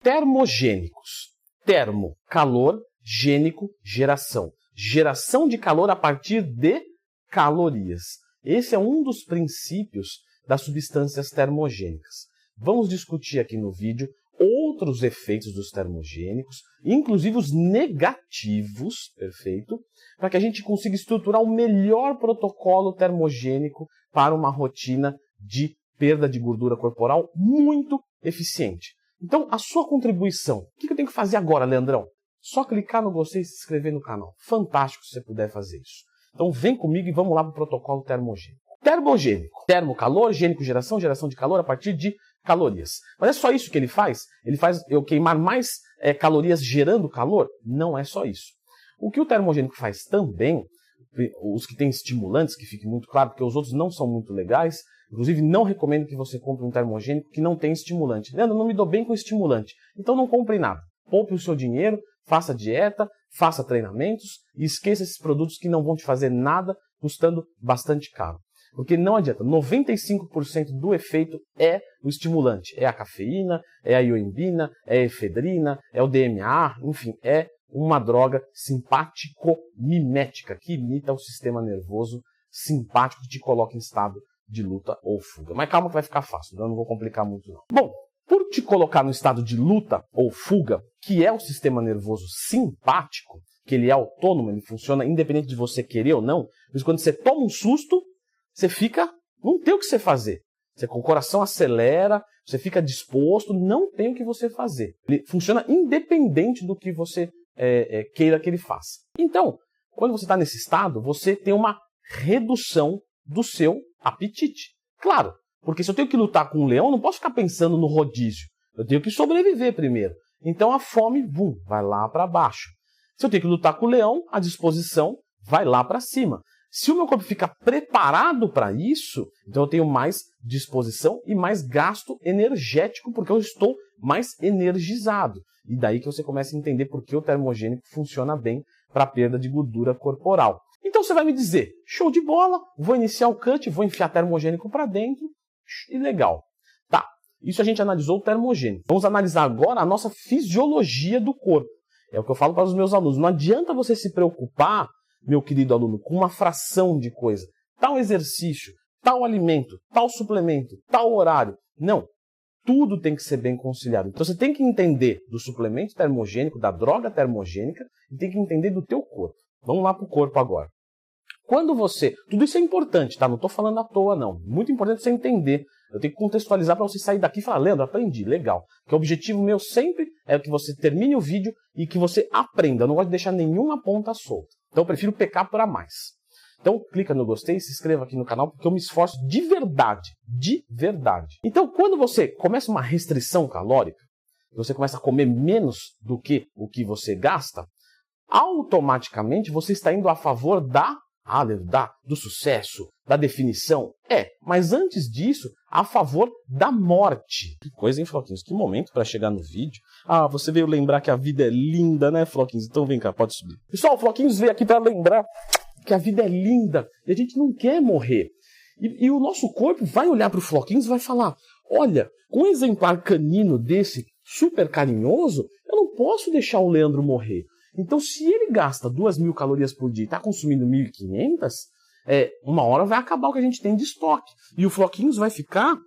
termogênicos. Termo, calor, gênico, geração. Geração de calor a partir de calorias. Esse é um dos princípios das substâncias termogênicas. Vamos discutir aqui no vídeo outros efeitos dos termogênicos, inclusive os negativos, perfeito? Para que a gente consiga estruturar o melhor protocolo termogênico para uma rotina de perda de gordura corporal muito eficiente. Então, a sua contribuição, o que eu tenho que fazer agora, Leandrão? Só clicar no gostei e se inscrever no canal. Fantástico se você puder fazer isso. Então, vem comigo e vamos lá para o protocolo termogênico. Termogênico. Termo, calor, gênico, geração, geração de calor a partir de calorias. Mas é só isso que ele faz? Ele faz eu queimar mais calorias gerando calor? Não é só isso. O que o termogênico faz também, os que têm estimulantes, que fique muito claro, porque os outros não são muito legais, inclusive não recomendo que você compre um termogênico que não tem estimulante. Leandro, não me dou bem com estimulante. Então não compre nada. Poupe o seu dinheiro, faça dieta, faça treinamentos e esqueça esses produtos que não vão te fazer nada, custando bastante caro. Porque não adianta, 95% do efeito é o estimulante. É a cafeína, é a ioimbina, é a efedrina, é o DMA, enfim, é uma droga simpático-mimética que imita o sistema nervoso simpático que te coloca em estado de luta ou fuga. Mas calma que vai ficar fácil, eu não vou complicar muito não. Bom, por te colocar no estado de luta ou fuga, que é o sistema nervoso simpático, que ele é autônomo, ele funciona independente de você querer ou não, mas quando você toma um susto, você fica, não tem o que você fazer. O coração acelera, você fica disposto, não tem o que você fazer. Ele funciona independente do que você queira que ele faça. Então, quando você está nesse estado, você tem uma redução do seu apetite. Claro, porque se eu tenho que lutar com um leão, eu não posso ficar pensando no rodízio. Eu tenho que sobreviver primeiro. Então a fome, vai lá para baixo. Se eu tenho que lutar com o leão, a disposição vai lá para cima. Se o meu corpo fica preparado para isso, então eu tenho mais disposição e mais gasto energético, porque eu estou mais energizado. E daí que você começa a entender por que o termogênico funciona bem para a perda de gordura corporal. Então você vai me dizer, show de bola, vou iniciar o cut, vou enfiar termogênico para dentro, e legal. Tá, isso a gente analisou o termogênico. Vamos analisar agora a nossa fisiologia do corpo. É o que eu falo para os meus alunos, não adianta você se preocupar, meu querido aluno, com uma fração de coisa. Tal exercício, tal alimento, tal suplemento, tal horário. Não. Tudo tem que ser bem conciliado. Então você tem que entender do suplemento termogênico, da droga termogênica, e tem que entender do teu corpo. Vamos lá para o corpo agora. Quando você... Tudo isso é importante, tá? Não estou falando à toa, não. Muito importante você entender. Eu tenho que contextualizar para você sair daqui e falar, Leandro, aprendi, legal. Porque o objetivo meu sempre é que você termine o vídeo e que você aprenda. Eu não gosto de deixar nenhuma ponta solta. Então eu prefiro pecar para mais. Então clica no gostei e se inscreva aqui no canal, porque eu me esforço de verdade. De verdade. Então quando você começa uma restrição calórica, você começa a comer menos do que o que você gasta, automaticamente você está indo a favor do sucesso, da definição. Mas antes disso, a favor da morte. Que coisa, hein, Floquinhos? Que momento para chegar no vídeo. Você veio lembrar que a vida é linda, né, Floquinhos? Então vem cá, pode subir. Pessoal, o Floquinhos veio aqui para lembrar que a vida é linda e a gente não quer morrer. E o nosso corpo vai olhar para o Floquinhos e vai falar, olha, com um exemplar canino desse super carinhoso, eu não posso deixar o Leandro morrer. Então, se ele gasta 2.000 calorias por dia e está consumindo 1.500, uma hora vai acabar o que a gente tem de estoque. E o Floquinhos vai ficar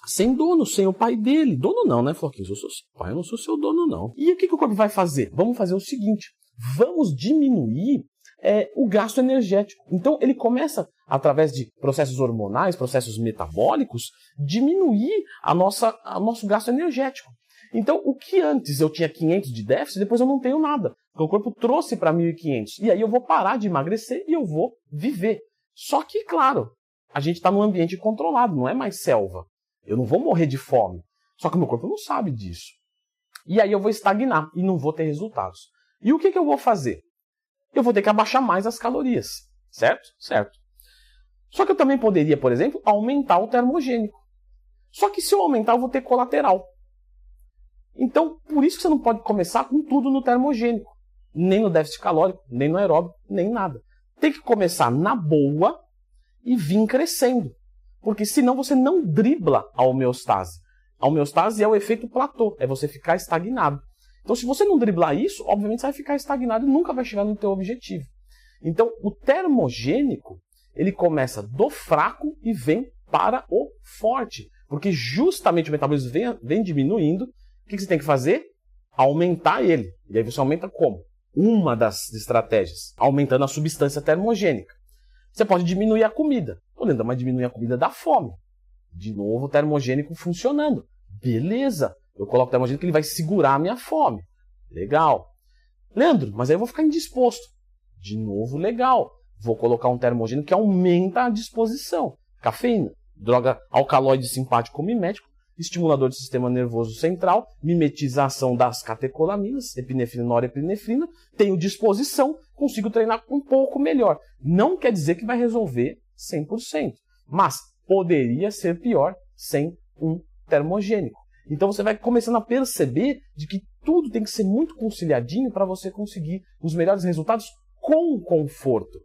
sem dono, sem o pai dele. Dono não, né, Floquinhos? Eu sou seu pai, eu não sou seu dono, não. E o que o corpo vai fazer? Vamos fazer o seguinte, vamos diminuir o gasto energético. Então, ele começa, através de processos hormonais, processos metabólicos, diminuir nosso gasto energético. Então, o que antes eu tinha 500 de déficit, depois eu não tenho nada. Porque o corpo trouxe para 1.500. E aí eu vou parar de emagrecer e eu vou viver. Só que, claro, a gente está num ambiente controlado, não é mais selva. Eu não vou morrer de fome. Só que o meu corpo não sabe disso. E aí eu vou estagnar e não vou ter resultados. E o que eu vou fazer? Eu vou ter que abaixar mais as calorias. Certo? Certo. Só que eu também poderia, por exemplo, aumentar o termogênico. Só que se eu aumentar, eu vou ter colateral. Então, por isso que você não pode começar com tudo no termogênico. Nem no déficit calórico, nem no aeróbico, nem nada. Tem que começar na boa e vir crescendo. Porque senão você não dribla a homeostase. A homeostase é o efeito platô, é você ficar estagnado. Então, se você não driblar isso, obviamente você vai ficar estagnado e nunca vai chegar no teu objetivo. Então, o termogênico, ele começa do fraco e vem para o forte. Porque justamente o metabolismo vem diminuindo. O que você tem que fazer? Aumentar ele. E aí você aumenta como? Uma das estratégias, aumentando a substância termogênica. Você pode diminuir a comida. Mas diminuir a comida dá fome. De novo, o termogênico funcionando. Beleza. Eu coloco o termogênico que ele vai segurar a minha fome. Legal. Leandro, mas aí eu vou ficar indisposto. De novo, legal. Vou colocar um termogênico que aumenta a disposição. Cafeína, droga alcaloide simpático mimético, estimulador do sistema nervoso central, mimetiza a ação das catecolaminas, epinefrina, norepinefrina, tenho disposição, consigo treinar um pouco melhor. Não quer dizer que vai resolver 100%, mas poderia ser pior sem um termogênico. Então você vai começando a perceber de que tudo tem que ser muito conciliadinho para você conseguir os melhores resultados com conforto.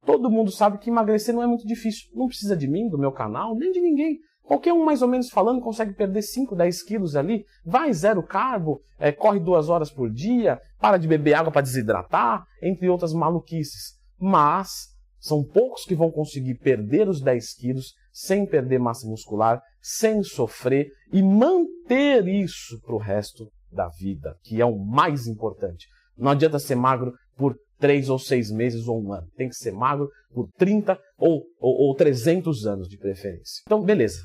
Todo mundo sabe que emagrecer não é muito difícil. Não precisa de mim, do meu canal, nem de ninguém. Qualquer um mais ou menos falando consegue perder 5, 10 quilos ali. Vai zero carbo, corre 2 horas por dia, para de beber água para desidratar, entre outras maluquices. Mas são poucos que vão conseguir perder os 10 quilos sem perder massa muscular, sem sofrer e manter isso para o resto da vida, que é o mais importante. Não adianta ser magro por 3 ou 6 meses ou um ano. Tem que ser magro por 30 ou 300 anos de preferência. Então, beleza.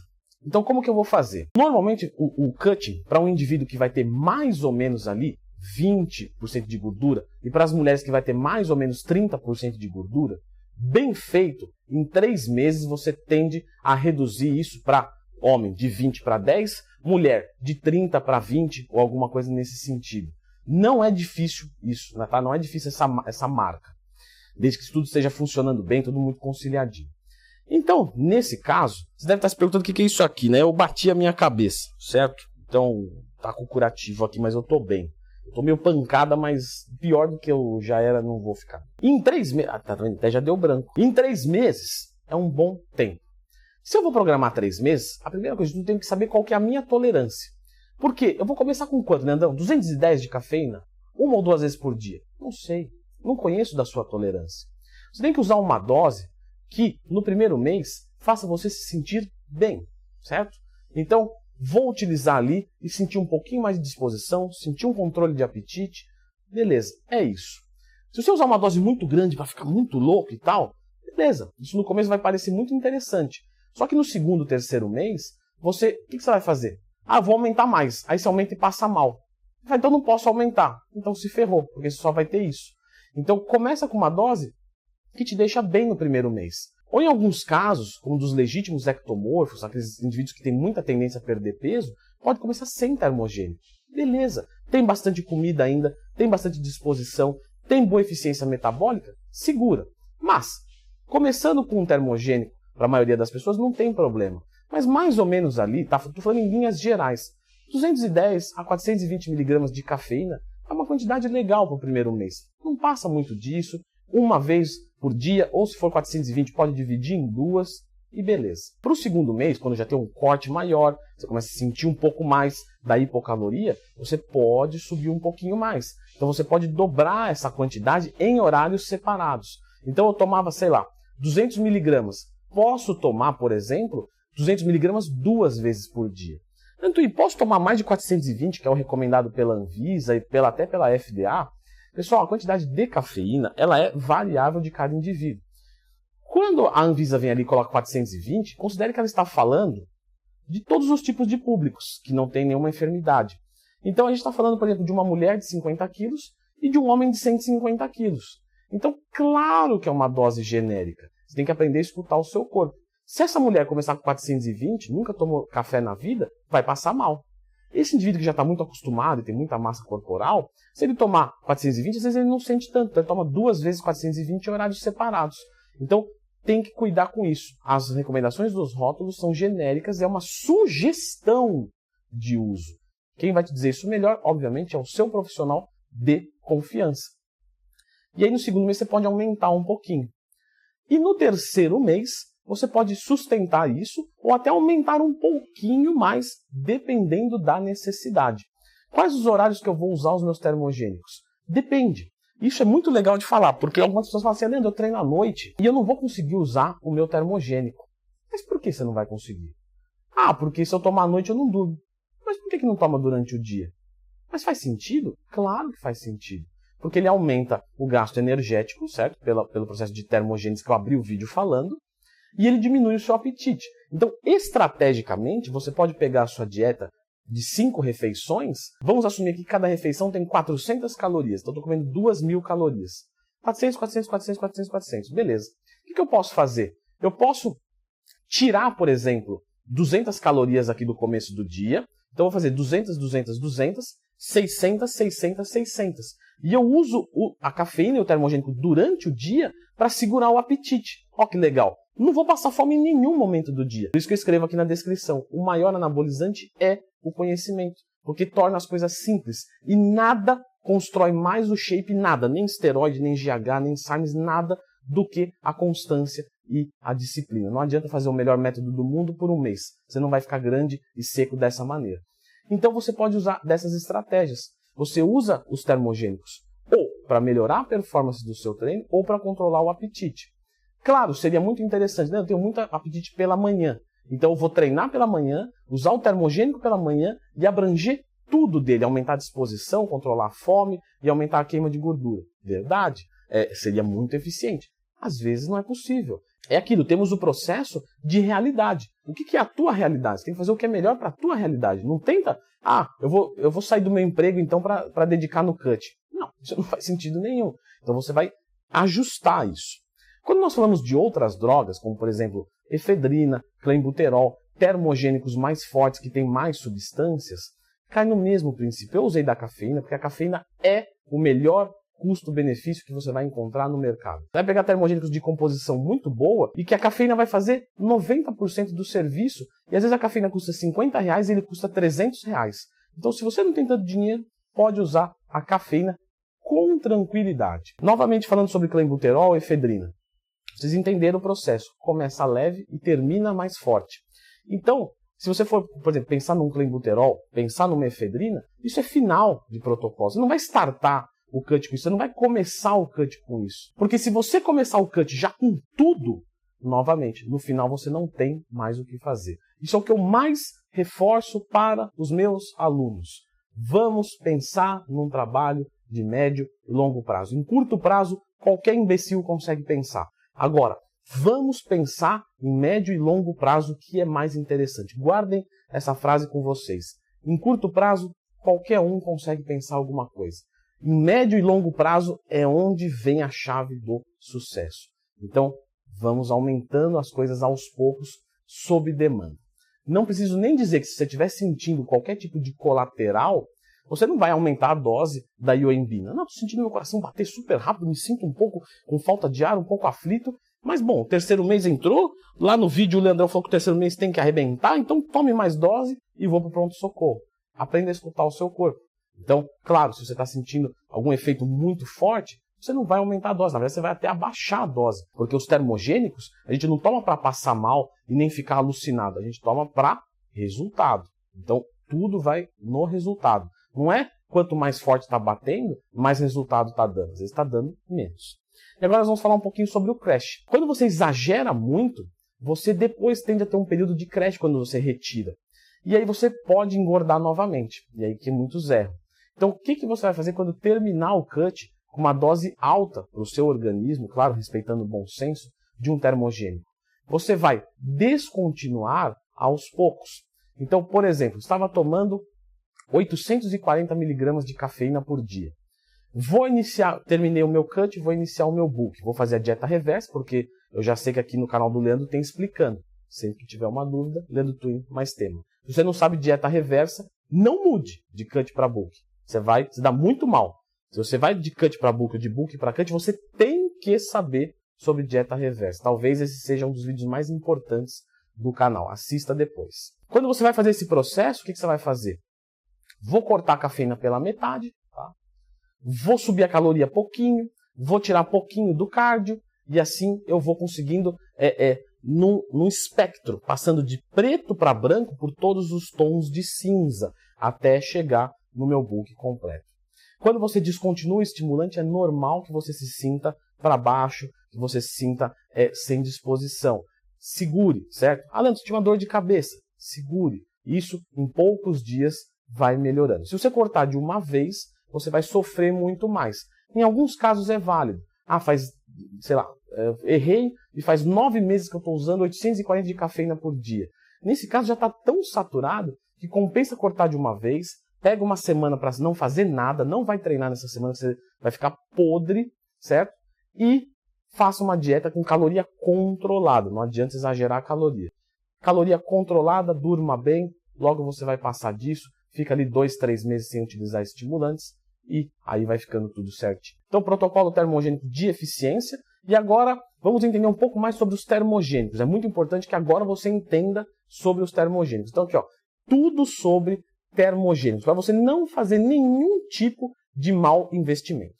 Então, como que eu vou fazer? Normalmente, o cutting, para um indivíduo que vai ter mais ou menos ali 20% de gordura, e para as mulheres que vai ter mais ou menos 30% de gordura, bem feito, em 3 meses você tende a reduzir isso para homem de 20 para 10, mulher de 30 para 20, ou alguma coisa nesse sentido. Não é difícil isso, tá? Não é difícil essa marca. Desde que tudo esteja funcionando bem, tudo muito conciliadinho. Então, nesse caso, você deve estar se perguntando o que é isso aqui, né? Eu bati a minha cabeça, certo? Então, tá com curativo aqui, mas eu tô bem. Eu tô meio pancada, mas pior do que eu já era, não vou ficar. Em 3 meses... Ah, tá vendo? Até já deu branco. Em 3 meses é um bom tempo. Se eu vou programar 3 meses, a primeira coisa que eu tenho que saber qual que é a minha tolerância. Por quê? Eu vou começar com quanto, Leandrão? 210 de cafeína? 1 ou 2 vezes por dia? Não sei. Não conheço da sua tolerância. Você tem que usar uma dose que, no primeiro mês, faça você se sentir bem, certo? Então, vou utilizar ali e sentir um pouquinho mais de disposição, sentir um controle de apetite. Beleza, é isso. Se você usar uma dose muito grande para ficar muito louco e tal, beleza. Isso no começo vai parecer muito interessante. Só que no segundo, terceiro mês, o que você vai fazer? Ah, vou aumentar mais. Aí você aumenta e passa mal. Então não posso aumentar. Então se ferrou, porque você só vai ter isso. Então começa com uma dose que te deixa bem no primeiro mês. Ou em alguns casos, como dos legítimos ectomorfos, aqueles indivíduos que têm muita tendência a perder peso, pode começar sem termogênico. Beleza, tem bastante comida ainda, tem bastante disposição, tem boa eficiência metabólica, segura. Mas, começando com um termogênico, para a maioria das pessoas não tem problema. Mas mais ou menos ali, estou falando em linhas gerais, 210 a 420 mg de cafeína é uma quantidade legal para o primeiro mês. Não passa muito disso, uma vez por dia, ou se for 420, pode dividir em 2 e beleza. Para o segundo mês, quando já tem um corte maior, você começa a sentir um pouco mais da hipocaloria, você pode subir um pouquinho mais. Então você pode dobrar essa quantidade em horários separados. Então eu tomava, sei lá, 200 mg. Posso tomar, por exemplo, 200 mg 2 vezes por dia. E posso tomar mais de 420, que é o recomendado pela Anvisa e até pela FDA. Pessoal, a quantidade de cafeína ela é variável de cada indivíduo. Quando a Anvisa vem ali e coloca 420, considere que ela está falando de todos os tipos de públicos que não têm nenhuma enfermidade. Então a gente está falando, por exemplo, de uma mulher de 50 quilos e de um homem de 150 quilos. Então, claro que é uma dose genérica. Você tem que aprender a escutar o seu corpo. Se essa mulher começar com 420, nunca tomou café na vida, vai passar mal. Esse indivíduo que já está muito acostumado e tem muita massa corporal, se ele tomar 420, às vezes ele não sente tanto. Então ele toma 2 vezes 420 em horários separados. Então tem que cuidar com isso. As recomendações dos rótulos são genéricas, é uma sugestão de uso. Quem vai te dizer isso melhor, obviamente, é o seu profissional de confiança. E aí no segundo mês você pode aumentar um pouquinho. E no terceiro mês, você pode sustentar isso ou até aumentar um pouquinho mais, dependendo da necessidade. Quais os horários que eu vou usar os meus termogênicos? Depende. Isso é muito legal de falar, porque algumas pessoas falam assim, Leandro, eu treino à noite e eu não vou conseguir usar o meu termogênico. Mas por que você não vai conseguir? Ah, porque se eu tomar à noite eu não durmo. Mas por que não toma durante o dia? Mas faz sentido? Claro que faz sentido. Porque ele aumenta o gasto energético, certo? Pelo processo de termogênese que eu abri o vídeo falando, e ele diminui o seu apetite. Então, estrategicamente, você pode pegar a sua dieta de 5 refeições, vamos assumir que cada refeição tem 400 calorias, então eu estou comendo 2.000 calorias. 400, 400, 400, 400, 400, beleza. O que eu posso fazer? Eu posso tirar, por exemplo, 200 calorias aqui do começo do dia, então eu vou fazer 200, 200, 200, 600, 600, 600. E eu uso a cafeína e o termogênico durante o dia para segurar o apetite. Ó que legal. Não vou passar fome em nenhum momento do dia. Por isso que eu escrevo aqui na descrição. O maior anabolizante é o conhecimento. Porque torna as coisas simples. E nada constrói mais o shape, nada. Nem esteroide, nem GH, nem SARMs, nada do que a constância e a disciplina. Não adianta fazer o melhor método do mundo por um mês. Você não vai ficar grande e seco dessa maneira. Então você pode usar dessas estratégias. Você usa os termogênicos ou para melhorar a performance do seu treino ou para controlar o apetite. Claro, seria muito interessante, né? Eu tenho muito apetite pela manhã. Então eu vou treinar pela manhã, usar o termogênico pela manhã e abranger tudo dele, aumentar a disposição, controlar a fome e aumentar a queima de gordura. Verdade? Seria muito eficiente. Às vezes não é possível. É aquilo, temos o processo de realidade. O que é a tua realidade? Você tem que fazer o que é melhor para a tua realidade. Não tenta, eu vou sair do meu emprego então para dedicar no cut. Não, isso não faz sentido nenhum. Então você vai ajustar isso. Quando nós falamos de outras drogas, como por exemplo efedrina, clenbuterol, termogênicos mais fortes que têm mais substâncias, cai no mesmo princípio. Eu usei da cafeína porque a cafeína é o melhor custo-benefício que você vai encontrar no mercado. Você vai pegar termogênicos de composição muito boa e que a cafeína vai fazer 90% do serviço e às vezes a cafeína custa R$50 e ele custa R$300. Então se você não tem tanto dinheiro, pode usar a cafeína com tranquilidade. Novamente falando sobre clenbuterol e efedrina. Vocês entenderam o processo. Começa leve e termina mais forte. Então, se você for, por exemplo, pensar num clenbuterol, pensar numa efedrina, isso é final de protocolo. Você não vai startar o cut com isso, você não vai começar o cut com isso. Porque se você começar o cut já com tudo, novamente, no final você não tem mais o que fazer. Isso é o que eu mais reforço para os meus alunos. Vamos pensar num trabalho de médio e longo prazo. Em curto prazo, qualquer imbecil consegue pensar. Agora, vamos pensar em médio e longo prazo, que é mais interessante. Guardem essa frase com vocês. Em curto prazo, qualquer um consegue pensar alguma coisa. Em médio e longo prazo é onde vem a chave do sucesso. Então, vamos aumentando as coisas aos poucos, sob demanda. Não preciso nem dizer que se você estiver sentindo qualquer tipo de colateral, você não vai aumentar a dose da ioembina. Não, estou sentindo meu coração bater super rápido, me sinto um pouco com falta de ar, um pouco aflito. Mas bom, o terceiro mês entrou, lá no vídeo o Leandrão falou que o terceiro mês tem que arrebentar, então tome mais dose e vou para o pronto-socorro. Aprenda a escutar o seu corpo. Então, claro, se você está sentindo algum efeito muito forte, você não vai aumentar a dose, na verdade você vai até abaixar a dose. Porque os termogênicos, a gente não toma para passar mal e nem ficar alucinado, a gente toma para resultado. Então, tudo vai no resultado. Não é quanto mais forte está batendo, mais resultado está dando. Às vezes está dando menos. E agora nós vamos falar um pouquinho sobre o crash. Quando você exagera muito, você depois tende a ter um período de crash quando você retira. E aí você pode engordar novamente. E aí que muitos erram. Então o que você vai fazer quando terminar o cut com uma dose alta para o seu organismo, claro, respeitando o bom senso, de um termogênico? Você vai descontinuar aos poucos. Então, por exemplo, estava tomando 840 miligramas de cafeína por dia. Terminei o meu cut, vou iniciar o meu bulk. Vou fazer a dieta reversa, porque eu já sei que aqui no canal do Leandro tem explicando. Sempre que tiver uma dúvida, Leandro Twin mais tema. Se você não sabe dieta reversa, não mude de cut para bulk. Você vai se dar muito mal. Se você vai de cut para bulk ou de bulk para cut, você tem que saber sobre dieta reversa. Talvez esse seja um dos vídeos mais importantes do canal. Assista depois. Quando você vai fazer esse processo, o que você vai fazer? Vou cortar a cafeína pela metade, tá? Vou subir a caloria pouquinho, vou tirar pouquinho do cardio e assim eu vou conseguindo num espectro, passando de preto para branco por todos os tons de cinza, até chegar no meu book completo. Quando você descontinua o estimulante, é normal que você se sinta para baixo, que você se sinta sem disposição. Segure, certo? Alan, você tinha uma dor de cabeça. Segure. Isso, em poucos dias, vai melhorando. Se você cortar de uma vez, você vai sofrer muito mais. Em alguns casos é válido. Sei lá, errei e faz 9 meses que eu estou usando 840 de cafeína por dia. Nesse caso já está tão saturado que compensa cortar de uma vez, pega uma semana para não fazer nada, não vai treinar nessa semana, você vai ficar podre, certo? E faça uma dieta com caloria controlada, não adianta exagerar a caloria. Caloria controlada, durma bem, logo você vai passar disso, fica ali 2, 3 meses sem utilizar estimulantes e aí vai ficando tudo certinho. Então, protocolo termogênico de eficiência. E agora vamos entender um pouco mais sobre os termogênicos. É muito importante que agora você entenda sobre os termogênicos. Então aqui, ó, tudo sobre termogênicos, para você não fazer nenhum tipo de mau investimento.